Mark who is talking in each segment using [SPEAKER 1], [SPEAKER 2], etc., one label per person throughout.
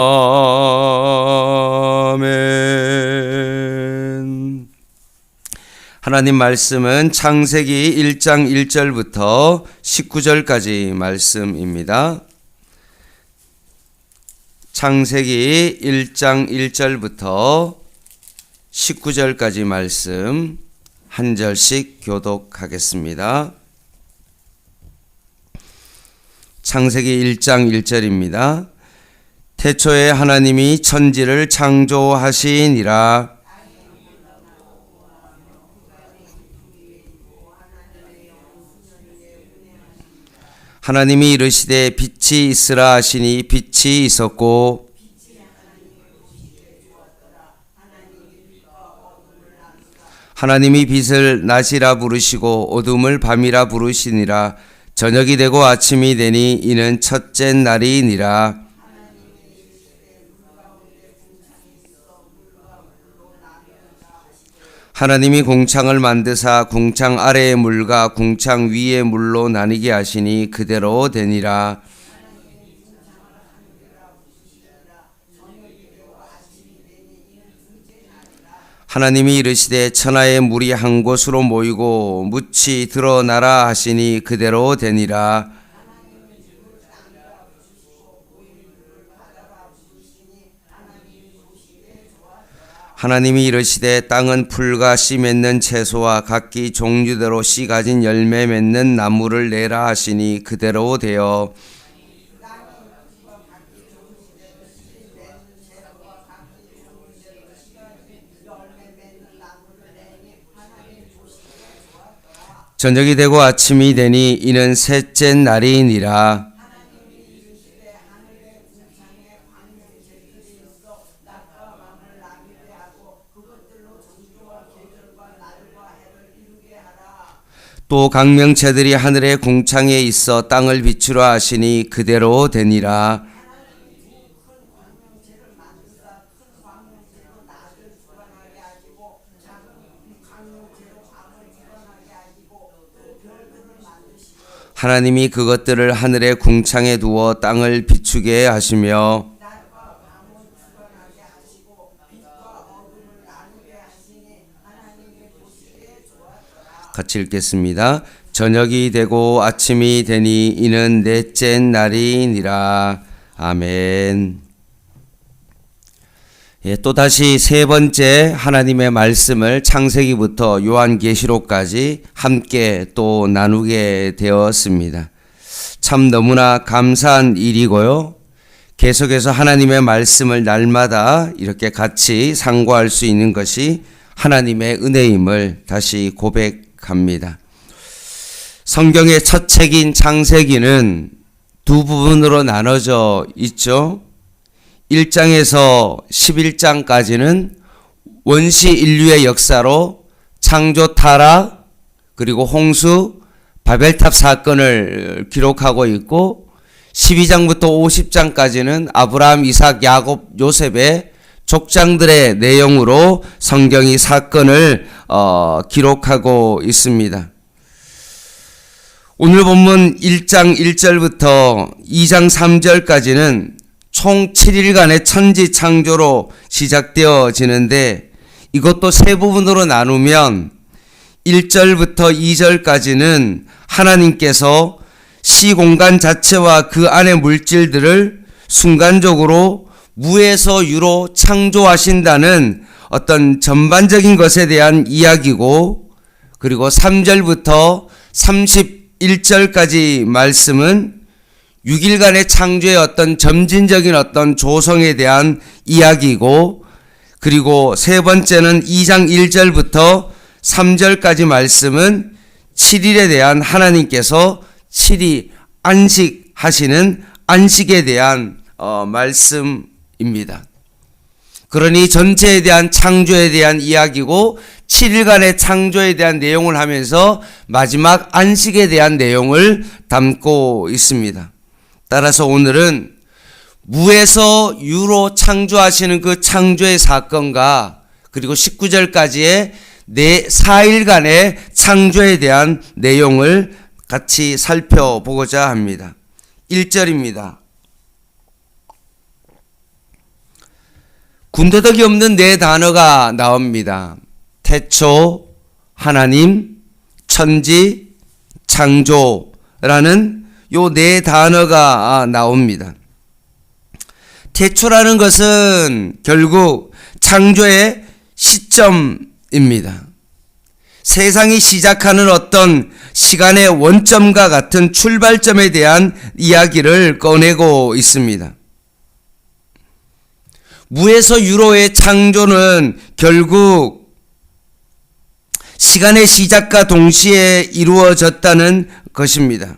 [SPEAKER 1] 아멘. 하나님 말씀은 창세기 1장 1절부터 19절까지 말씀입니다. 창세기 1장 1절부터 19절까지 말씀 한 절씩 교독하겠습니다. 창세기 1장 1절입니다. 태초에 하나님이 천지를 창조하시니라. 하나님이 이르시되 빛이 있으라 하시니 빛이 있었고, 하나님이 빛을 낮이라 부르시고 어둠을 밤이라 부르시니라. 저녁이 되고 아침이 되니 이는 첫째 날이니라. 하나님이 궁창을 만드사 궁창 아래의 물과 궁창 위의 물로 나뉘게 하시니 그대로 되니라. 하나님이 이르시되 천하의 물이 한 곳으로 모이고 묻이 드러나라 하시니 그대로 되니라. 하나님이 이르시되 땅은 풀과 씨 맺는 채소와 각기 종류대로 씨 가진 열매 맺는 나무를 내라 하시니 그대로 되어 저녁이 되고 아침이 되니 이는 셋째 날이니라. 또 강명체들이 하늘의 궁창에 있어 땅을 비추라 하시니 그대로 되니라. 하나님이 그것들을 하늘의 궁창에 두어 땅을 비추게 하시며 같이 읽겠습니다. 저녁이 되고 아침이 되니 이는 넷째 날이니라. 아멘. 또다시 세 번째 하나님의 말씀을 창세기부터 요한계시록까지 함께 또 나누게 되었습니다. 참 너무나 감사한 일이고요. 계속해서 하나님의 말씀을 날마다 이렇게 같이 상고할 수 있는 것이 하나님의 은혜임을 다시 고백합니다. 성경의 첫 책인 창세기는 두 부분으로 나눠져 있죠. 1장에서 11장까지는 원시 인류의 역사로 창조 타락 그리고 홍수 바벨탑 사건을 기록하고 있고 12장부터 50장까지는 아브라함, 이삭, 야곱, 요셉의 족장들의 내용으로 성경이 사건을 기록하고 있습니다. 오늘 본문 1장 1절부터 2장 3절까지는 총 7일간의 천지 창조로 시작되어지는데 이것도 세 부분으로 나누면 1절부터 2절까지는 하나님께서 시공간 자체와 그 안의 물질들을 순간적으로 무에서 유로 창조하신다는 어떤 전반적인 것에 대한 이야기고, 그리고 3절부터 31절까지 말씀은 6일간의 창조의 어떤 점진적인 어떤 조성에 대한 이야기고, 그리고 세 번째는 2장 1절부터 3절까지 말씀은 7일에 대한 하나님께서 7일 안식하시는 안식에 대한 말씀입니다. 그러니 전체에 대한 창조에 대한 이야기고 7일간의 창조에 대한 내용을 하면서 마지막 안식에 대한 내용을 담고 있습니다. 따라서 오늘은 무에서 유로 창조하시는 그 창조의 사건과 그리고 19절까지의 4일간의 창조에 대한 내용을 같이 살펴보고자 합니다. 1절입니다. 군더더기 없는 네 단어가 나옵니다. 태초, 하나님, 천지, 창조라는 요 네 단어가 나옵니다. 태초라는 것은 결국 창조의 시점입니다. 세상이 시작하는 어떤 시간의 원점과 같은 출발점에 대한 이야기를 꺼내고 있습니다. 무에서 유로의 창조는 결국 시간의 시작과 동시에 이루어졌다는 것입니다.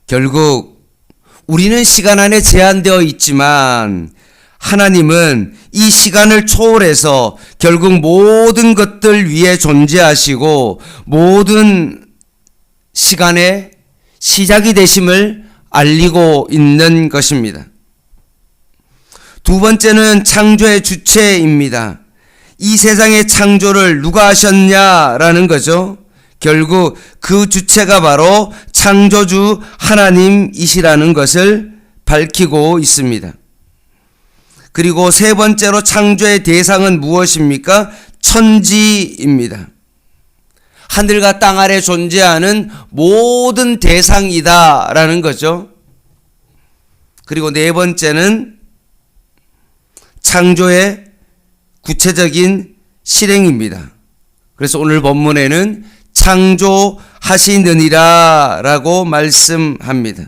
[SPEAKER 1] 결국 우리는 시간 안에 제한되어 있지만 하나님은 이 시간을 초월해서 결국 모든 것들 위에 존재하시고 모든 시간의 시작이 되심을 알리고 있는 것입니다. 두 번째는 창조의 주체입니다. 이 세상의 창조를 누가 하셨냐라는 거죠. 결국 그 주체가 바로 창조주 하나님이시라는 것을 밝히고 있습니다. 그리고 세 번째로 창조의 대상은 무엇입니까? 천지입니다. 하늘과 땅 아래 존재하는 모든 대상이다라는 거죠. 그리고 네 번째는 창조의 구체적인 실행입니다. 그래서 오늘 본문에는 창조하시느니라 라고 말씀합니다.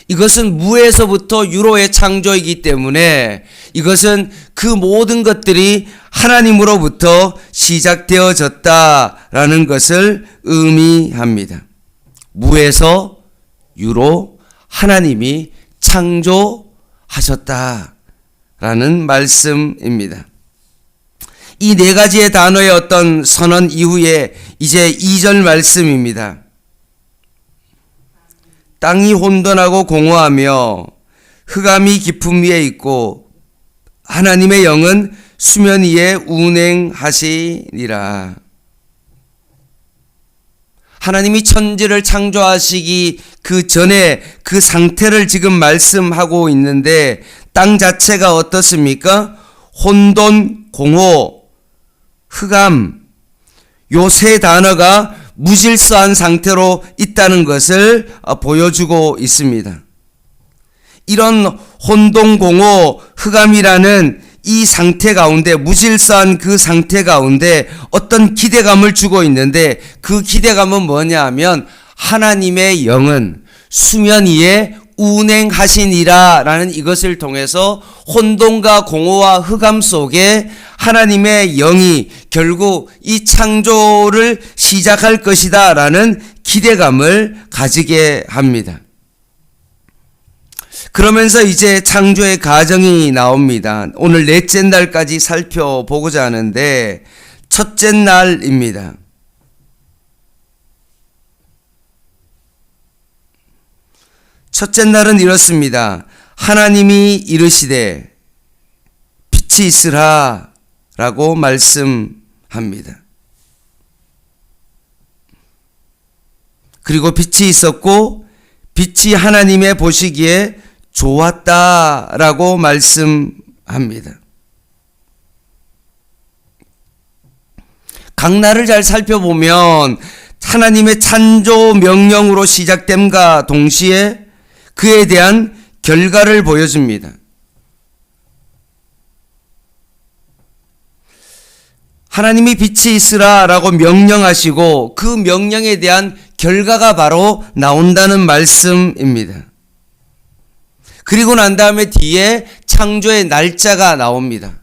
[SPEAKER 1] 이것은 무에서부터 유로의 창조이기 때문에 이것은 그 모든 것들이 하나님으로부터 시작되어졌다라는 것을 의미합니다. 무에서 유로 하나님이 창조하셨다라는 말씀입니다. 이 네 가지의 단어의 어떤 선언 이후에 이제 2절 말씀입니다. 땅이 혼돈하고 공허하며 흑암이 깊음 위에 있고 하나님의 영은 수면 위에 운행하시니라. 하나님이 천지를 창조하시기 그 전에 그 상태를 지금 말씀하고 있는데 땅 자체가 어떻습니까? 혼돈, 공허, 흑암, 요 세 단어가 무질서한 상태로 있다는 것을 보여주고 있습니다. 이런 혼돈공허, 흑암이라는 이 상태 가운데, 무질서한 그 상태 가운데 어떤 기대감을 주고 있는데 그 기대감은 뭐냐 하면 하나님의 영은 수면 위에 운행하시니라 라는 이것을 통해서 혼돈과 공허와 흑암 속에 하나님의 영이 결국 이 창조를 시작할 것이다 라는 기대감을 가지게 합니다. 그러면서 이제 창조의 과정이 나옵니다. 오늘 넷째 날까지 살펴보고자 하는데 첫째 날입니다. 첫째 날은 이렇습니다. 하나님이 이르시되 빛이 있으라 라고 말씀합니다. 그리고 빛이 있었고 빛이 하나님의 보시기에 좋았다라고 말씀합니다. 각 날을 잘 살펴보면 하나님의 창조 명령으로 시작됨과 동시에 그에 대한 결과를 보여줍니다. 하나님이 빛이 있으라 라고 명령하시고 그 명령에 대한 결과가 바로 나온다는 말씀입니다. 그리고 난 다음에 뒤에 창조의 날짜가 나옵니다.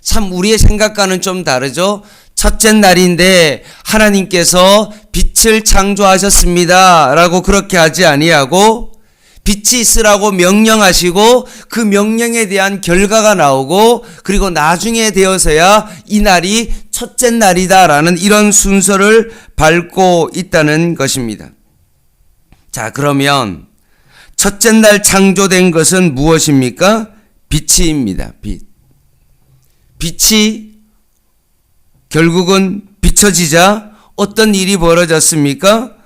[SPEAKER 1] 참 우리의 생각과는 좀 다르죠. 첫째 날인데 하나님께서 빛을 창조하셨습니다 라고 그렇게 하지 아니하고 빛이 있으라고 명령하시고 그 명령에 대한 결과가 나오고 그리고 나중에 되어서야 이 날이 첫째 날이다라는 이런 순서를 밟고 있다는 것입니다. 자, 그러면 첫째 날 창조된 것은 무엇입니까? 빛입니다. 빛. 빛이 결국은 비춰지자 어떤 일이 벌어졌습니까?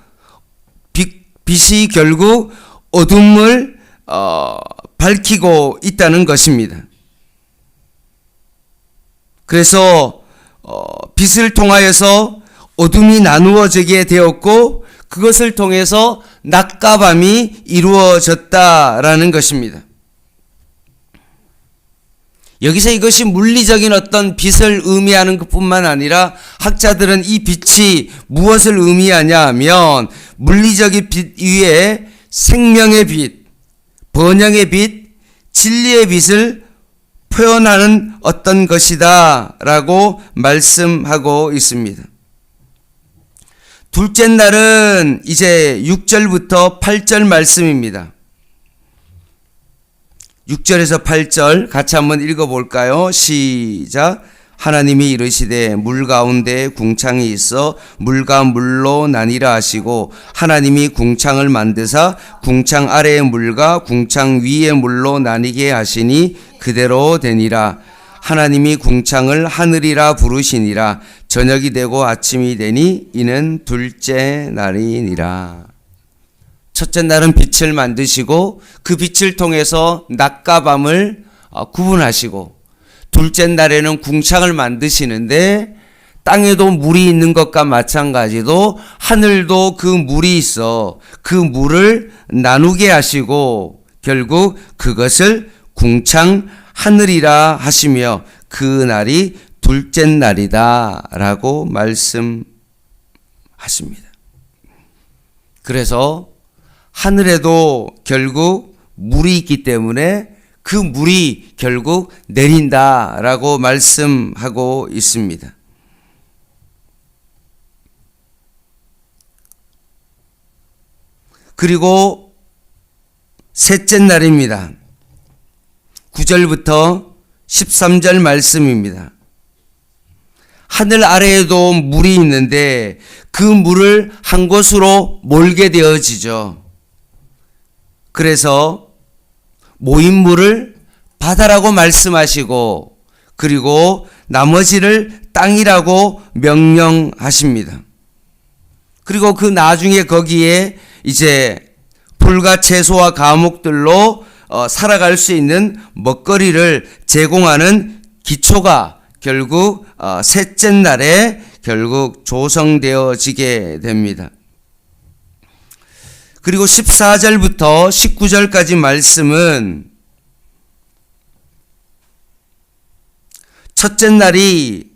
[SPEAKER 1] 빛이 결국 어둠을 밝히고 있다는 것입니다. 그래서 빛을 통하여서 어둠이 나누어지게 되었고 그것을 통해서 낮과 밤이 이루어졌다라는 것입니다. 여기서 이것이 물리적인 어떤 빛을 의미하는 것뿐만 아니라 학자들은 이 빛이 무엇을 의미하냐 하면 물리적인 빛 위에 생명의 빛, 번영의 빛, 진리의 빛을 표현하는 어떤 것이다 라고 말씀하고 있습니다. 둘째 날은 이제 6절부터 8절 말씀입니다. 6절에서 8절 같이 한번 읽어볼까요? 시작. 하나님이 이르시되 물 가운데 궁창이 있어 물과 물로 나뉘라 하시고 하나님이 궁창을 만드사 궁창 아래의 물과 궁창 위의 물로 나뉘게 하시니 그대로 되니라. 하나님이 궁창을 하늘이라 부르시니라. 저녁이 되고 아침이 되니 이는 둘째 날이니라. 첫째 날은 빛을 만드시고 그 빛을 통해서 낮과 밤을 구분하시고 둘째 날에는 궁창을 만드시는데 땅에도 물이 있는 것과 마찬가지로 하늘도 그 물이 있어 그 물을 나누게 하시고 결국 그것을 궁창 하늘이라 하시며 그 날이 둘째 날이다 라고 말씀하십니다. 그래서 하늘에도 결국 물이 있기 때문에 그 물이 결국 내린다라고 말씀하고 있습니다. 그리고 셋째 날입니다. 9절부터 13절 말씀입니다. 하늘 아래에도 물이 있는데 그 물을 한 곳으로 몰게 되어지죠. 그래서 모인 물을 바다라고 말씀하시고 그리고 나머지를 땅이라고 명령하십니다. 그리고 그 나중에 거기에 이제 풀과 채소와 과목들로 살아갈 수 있는 먹거리를 제공하는 기초가 결국 셋째 날에 결국 조성되어지게 됩니다. 그리고 14절부터 19절까지 말씀은 첫째 날이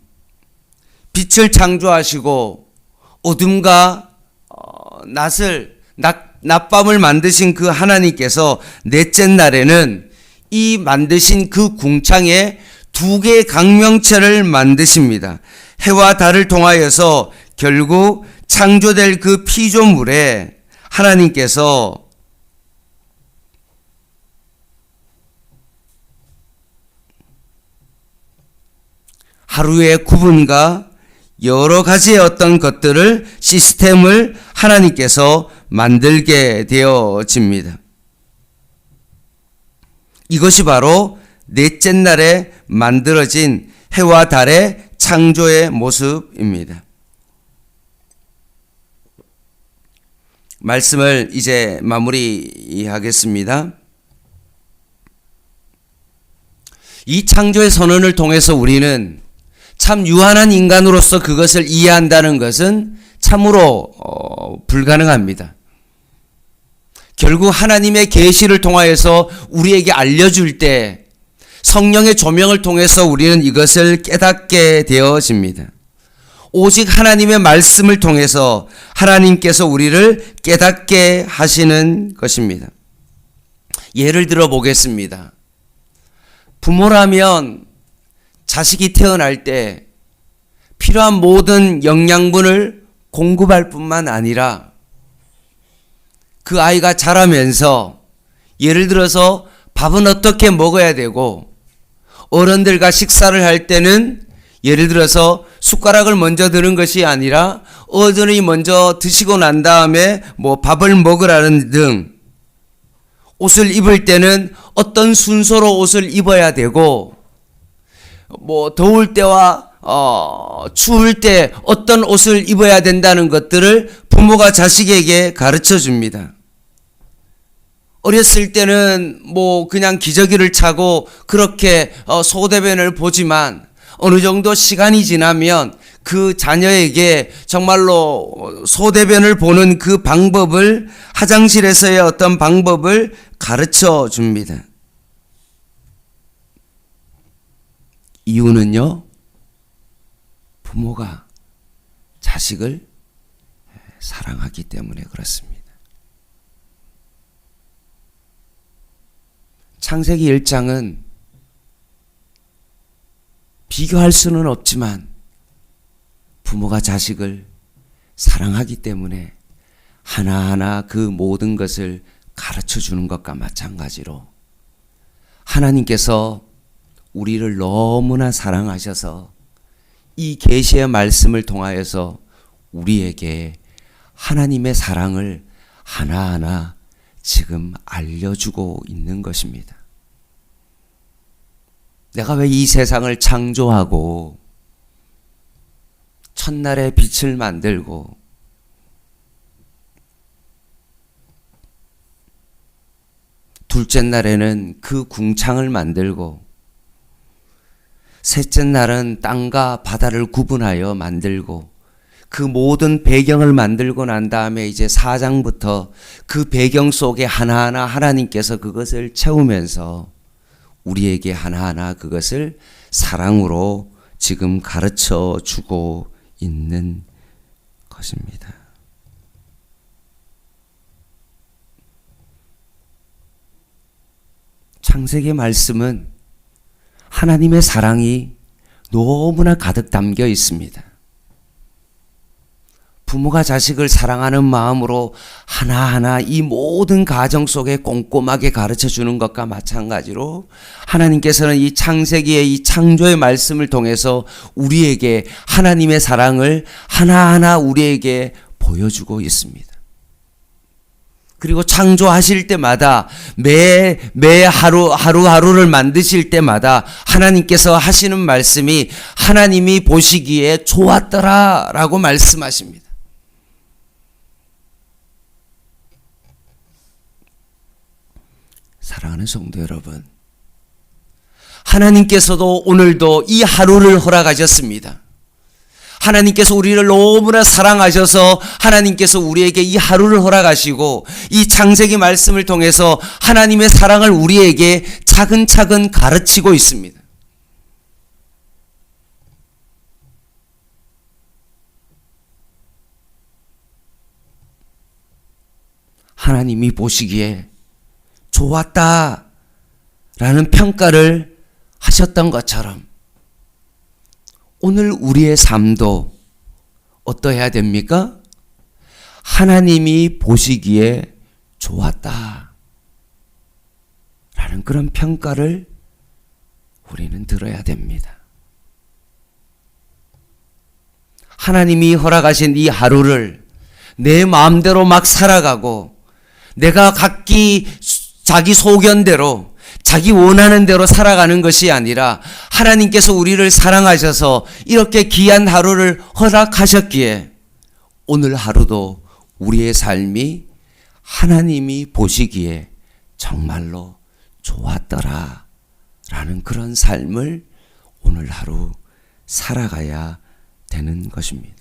[SPEAKER 1] 빛을 창조하시고 어둠과 낮밤을 만드신 그 하나님께서 넷째 날에는 이 만드신 그 궁창에 두 개의 강명체를 만드십니다. 해와 달을 통하여서 결국 창조될 그 피조물에 하나님께서 하루의 구분과 여러 가지의 어떤 것들을 시스템을 하나님께서 만들게 되어집니다. 이것이 바로 넷째 날에 만들어진 해와 달의 창조의 모습입니다. 말씀을 이제 마무리하겠습니다. 이 창조의 선언을 통해서 우리는 참 유한한 인간으로서 그것을 이해한다는 것은 참으로 불가능합니다. 결국 하나님의 계시를 통하여서 우리에게 알려줄 때 성령의 조명을 통해서 우리는 이것을 깨닫게 되어집니다. 오직 하나님의 말씀을 통해서 하나님께서 우리를 깨닫게 하시는 것입니다. 예를 들어 보겠습니다. 부모라면 자식이 태어날 때 필요한 모든 영양분을 공급할 뿐만 아니라 그 아이가 자라면서 예를 들어서 밥은 어떻게 먹어야 되고 어른들과 식사를 할 때는 예를 들어서 숟가락을 먼저 드는 것이 아니라 어른이 먼저 드시고 난 다음에 밥을 먹으라는 등 옷을 입을 때는 어떤 순서로 옷을 입어야 되고 더울 때와 추울 때 어떤 옷을 입어야 된다는 것들을 부모가 자식에게 가르쳐 줍니다. 어렸을 때는 뭐 그냥 기저귀를 차고 그렇게 소대변을 보지만 어느 정도 시간이 지나면 그 자녀에게 정말로 소대변을 보는 그 방법을, 화장실에서의 어떤 방법을 가르쳐 줍니다. 이유는요, 부모가 자식을 사랑하기 때문에 그렇습니다. 창세기 1장은 비교할 수는 없지만 부모가 자식을 사랑하기 때문에 하나하나 그 모든 것을 가르쳐 주는 것과 마찬가지로 하나님께서 우리를 너무나 사랑하셔서 이 계시의 말씀을 통하여서 우리에게 하나님의 사랑을 하나하나 지금 알려주고 있는 것입니다. 내가 왜 이 세상을 창조하고 첫날에 빛을 만들고 둘째 날에는 그 궁창을 만들고 셋째 날은 땅과 바다를 구분하여 만들고 그 모든 배경을 만들고 난 다음에 이제 4장부터 그 배경 속에 하나하나 하나님께서 그것을 채우면서 우리에게 하나하나 그것을 사랑으로 지금 가르쳐 주고 있는 것입니다. 창세기 말씀은 하나님의 사랑이 너무나 가득 담겨 있습니다. 부모가 자식을 사랑하는 마음으로 하나하나 이 모든 가정 속에 꼼꼼하게 가르쳐 주는 것과 마찬가지로 하나님께서는 이 창세기의 이 창조의 말씀을 통해서 우리에게 하나님의 사랑을 하나하나 우리에게 보여주고 있습니다. 그리고 창조하실 때마다 매 하루하루를 만드실 때마다 하나님께서 하시는 말씀이 하나님이 보시기에 좋았더라 라고 말씀하십니다. 사랑하는 성도 여러분, 하나님께서도 오늘도 이 하루를 허락하셨습니다. 하나님께서 우리를 너무나 사랑하셔서 하나님께서 우리에게 이 하루를 허락하시고 이 창세기 말씀을 통해서 하나님의 사랑을 우리에게 차근차근 가르치고 있습니다. 하나님이 보시기에 좋았다 라는 평가를 하셨던 것처럼 오늘 우리의 삶도 어떠해야 됩니까? 하나님이 보시기에 좋았다 라는 그런 평가를 우리는 들어야 됩니다. 하나님이 허락하신 이 하루를 내 마음대로 막 살아가고 내가 각기 자기 소견대로 자기 원하는 대로 살아가는 것이 아니라 하나님께서 우리를 사랑하셔서 이렇게 귀한 하루를 허락하셨기에 오늘 하루도 우리의 삶이 하나님이 보시기에 정말로 좋았더라 라는 그런 삶을 오늘 하루 살아가야 되는 것입니다.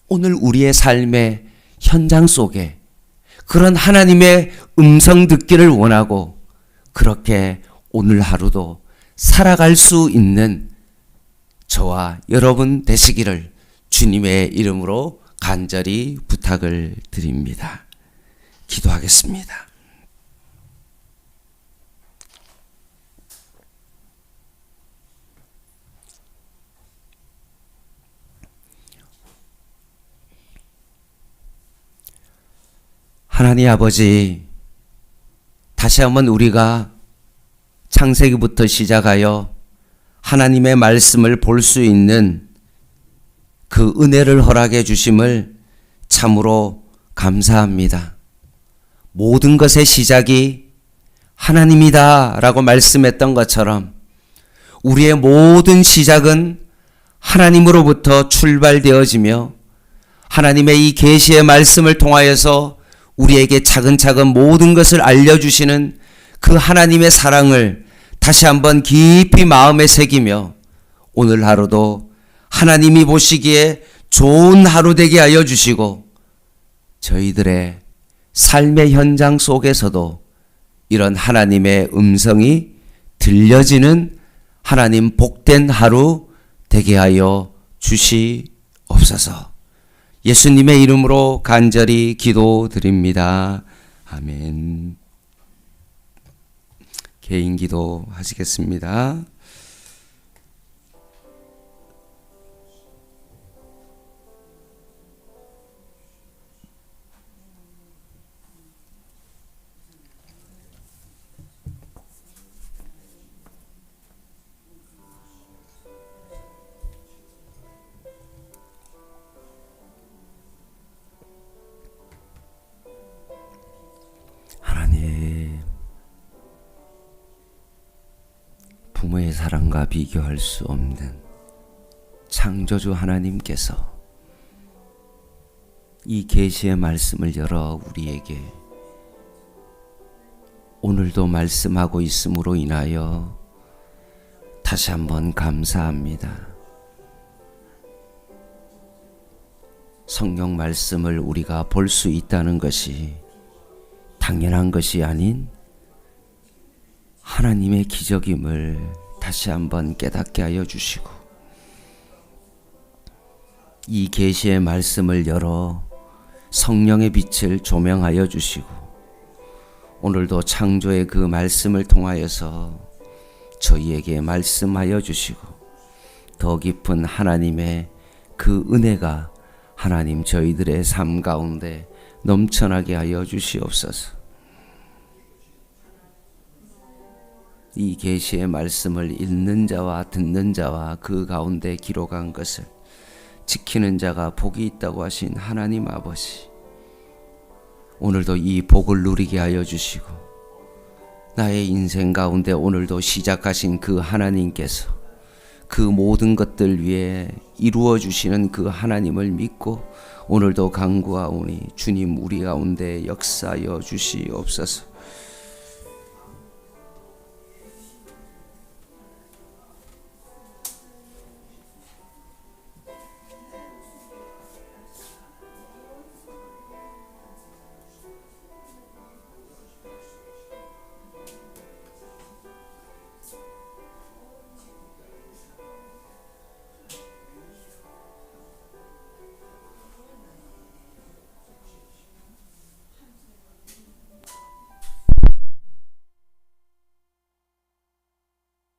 [SPEAKER 1] 오늘 우리의 삶의 현장 속에 그런 하나님의 음성 듣기를 원하고 그렇게 오늘 하루도 살아갈 수 있는 저와 여러분 되시기를 주님의 이름으로 간절히 부탁을 드립니다. 기도하겠습니다. 하나님 아버지, 다시 한번 우리가 창세기부터 시작하여 하나님의 말씀을 볼 수 있는 그 은혜를 허락해 주심을 참으로 감사합니다. 모든 것의 시작이 하나님이다 라고 말씀했던 것처럼 우리의 모든 시작은 하나님으로부터 출발되어지며 하나님의 이 계시의 말씀을 통하여서 우리에게 차근차근 모든 것을 알려주시는 그 하나님의 사랑을 다시 한번 깊이 마음에 새기며 오늘 하루도 하나님이 보시기에 좋은 하루 되게 하여 주시고 저희들의 삶의 현장 속에서도 이런 하나님의 음성이 들려지는 하나님 복된 하루 되게 하여 주시옵소서. 예수님의 이름으로 간절히 기도드립니다. 아멘. 개인 기도 하시겠습니다. 하나님, 부모의 사랑과 비교할 수 없는 창조주 하나님께서 이 계시의 말씀을 열어 우리에게 오늘도 말씀하고 있음으로 인하여 다시 한번 감사합니다. 성경 말씀을 우리가 볼 수 있다는 것이 당연한 것이 아닌 하나님의 기적임을 다시 한번 깨닫게 하여 주시고 이 계시의 말씀을 열어 성령의 빛을 조명하여 주시고 오늘도 창조의 그 말씀을 통하여서 저희에게 말씀하여 주시고 더 깊은 하나님의 그 은혜가 하나님 저희들의 삶 가운데 넘쳐나게 하여 주시옵소서. 이 계시의 말씀을 읽는 자와 듣는 자와 그 가운데 기록한 것을 지키는 자가 복이 있다고 하신 하나님 아버지, 오늘도 이 복을 누리게 하여 주시고 나의 인생 가운데 오늘도 시작하신 그 하나님께서 그 모든 것들 위에 이루어 주시는 그 하나님을 믿고 오늘도 간구하오니 주님 우리 가운데 역사하여 주시옵소서.